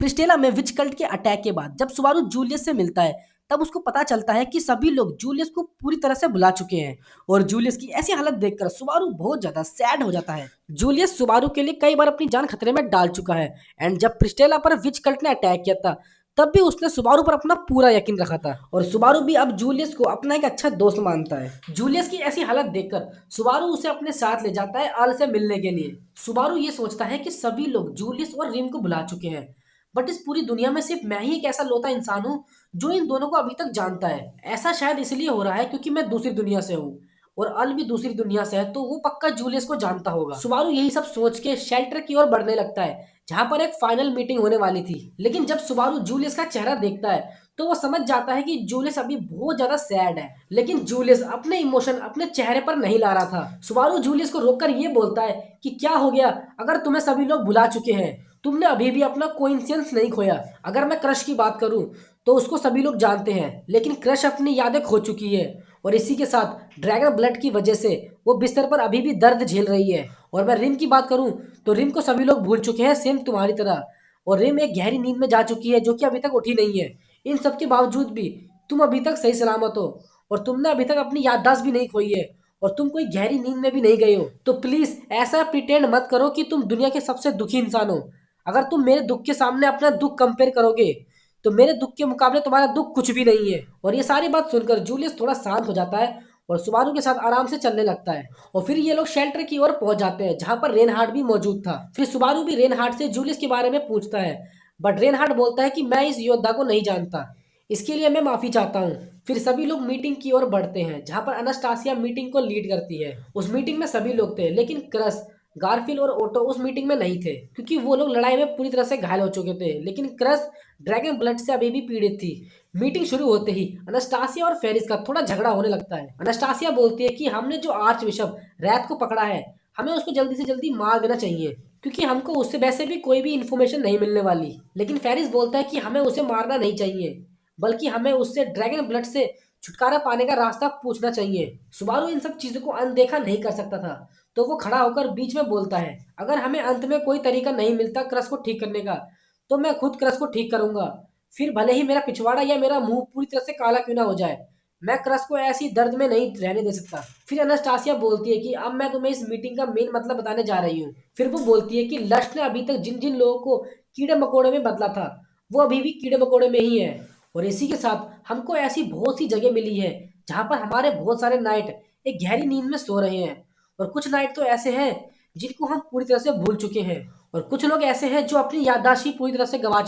प्रिस्टेला में विच कल्ट के अटैक के बाद जब सुबारू जूलियस से मिलता है, तब उसको पता चलता है कि सभी लोग जूलियस को पूरी तरह से भुला चुके हैं और जूलियस की ऐसी हालत देखकर सुबारू बहुत ज्यादा सैड हो जाता है। जूलियस सुबारू के लिए कई बार अपनी जान खतरे में डाल चुका है एंड जब प्रिस्टेला पर विच कल्ट ने अटैक किया था, तब भी उसने सुबारू पर अपना पूरा यकीन रखा था और सुबारू भी अब जूलियस को अपना एक अच्छा दोस्त मानता है। जूलियस की ऐसी हालत देखकर सुबारू उसे अपने साथ ले जाता है आल से मिलने के लिए। सुबारू ये सोचता है कि सभी लोग जूलियस और रिम को भुला चुके हैं, बट इस पूरी दुनिया में सिर्फ मैं ही एक ऐसा लौता इंसान हूँ जो इन दोनों को अभी तक जानता है। ऐसा शायद इसलिए हो रहा है क्योंकि मैं दूसरी दुनिया से हूँ और अल भी दूसरी दुनिया से है, तो वो पक्का जूलियस को जानता होगा। सुबारू यही सब सोच के शेल्टर की ओर बढ़ने लगता है जहां पर एक फाइनल मीटिंग होने वाली थी। लेकिन जब सुबारू जूलियस का चेहरा देखता है तो वो समझ जाता है कि जूलियस अभी बहुत ज्यादा सैड है, लेकिन जूलियस अपने इमोशन अपने चेहरे पर नहीं ला रहा था। सुबारू जूलियस को रोककर ये बोलता है कि क्या हो गया, अगर तुम्हें सभी लोग भुला चुके हैं, तुमने अभी भी अपना कोइंसिडेंस नहीं खोया। अगर मैं क्रश की बात करूं तो उसको सभी लोग जानते हैं, लेकिन क्रश अपनी यादें खो चुकी है और इसी के साथ ड्रैगन ब्लड की वजह से वो बिस्तर पर अभी भी दर्द झेल रही है। और मैं रिम की बात करूं तो रिम को सभी लोग भूल चुके हैं सेम तुम्हारी तरह, और रिम एक गहरी नींद में जा चुकी है जो कि अभी तक उठी नहीं है। इन सब के बावजूद भी तुम अभी तक सही सलामत हो और तुमने अभी तक अपनी याददाश्त भी नहीं खोई है और तुम कोई गहरी नींद में भी नहीं गए हो। तो प्लीज ऐसा प्रिटेंड मत करो कि तुम दुनिया के सबसे दुखी इंसान हो। अगर तुम मेरे दुख के सामने अपना दुख कंपेयर करोगे तो मेरे दुख के मुकाबले तुम्हारा दुख कुछ भी नहीं है। और ये सारी बात सुनकर जूलियस थोड़ा शांत हो जाता है और सुबारू के साथ आराम से चलने लगता है और फिर ये लोग शेल्टर की ओर पहुंच जाते हैं जहां पर रेनहार्ड भी मौजूद था। फिर सुबारू भी रेनहार्ड से जूलियस के बारे में पूछता है, बट रेनहार्ड बोलता है कि मैं इस योद्धा को नहीं जानता, इसके लिए मैं माफी चाहता हूँ। फिर सभी लोग मीटिंग की ओर बढ़ते हैं जहां पर अनास्टासिया मीटिंग को लीड करती है। उस मीटिंग में सभी लोग थे, लेकिन क्रस, गारफिल और ओटो उस मीटिंग में नहीं थे क्योंकि वो लोग लड़ाई में पूरी तरह से घायल हो चुके थे, लेकिन क्रस ड्रैगन ब्लड से अभी भी पीड़ित थी। मीटिंग शुरू होते ही अनास्टासिया और फेरिस का थोड़ा झगड़ा होने लगता है। अनास्टासिया बोलती है कि हमने जो आर्च बिशप रैत को पकड़ा है, हमें उसको जल्दी से जल्दी मार देना चाहिए क्योंकि हमको उससे वैसे भी कोई भी इन्फॉर्मेशन नहीं मिलने वाली। लेकिन फेरिस बोलता है कि हमें उसे मारना नहीं चाहिए, बल्कि हमें उससे ड्रैगन ब्लड से छुटकारा पाने का रास्ता पूछना चाहिए। सुबारू इन सब चीजों को अनदेखा नहीं कर सकता था, तो वो खड़ा होकर बीच में बोलता है, अगर हमें अंत में कोई तरीका नहीं मिलता क्रस को ठीक करने का, तो मैं खुद क्रस को ठीक करूंगा, फिर भले ही मेरा पिछवाड़ा या मेरा मुंह पूरी तरह से काला क्यों ना हो जाए, मैं क्रस को ऐसी दर्द में नहीं रहने दे सकता। फिर अनास्टासिया बोलती है कि अब मैं तुम्हें इस मीटिंग का मेन मतलब बताने जा रही हूँ। फिर वो बोलती है कि लस्ट ने अभी तक जिन जिन लोगों को कीड़े मकोड़े में बदला था, वो अभी भी कीड़े मकोड़े में ही है। और इसी के साथ हमको ऐसी बहुत सी जगह मिली है जहाँ पर हमारे बहुत सारे नाइट एक गहरी नींद में सो रहे हैं, और कुछ नाइट तो ऐसे हैं जिनको हम पूरी तरह से भूल चुके हैं, और कुछ लोग ऐसे हैं जो अपनी याददाश्त ही पूरी तरह से गवा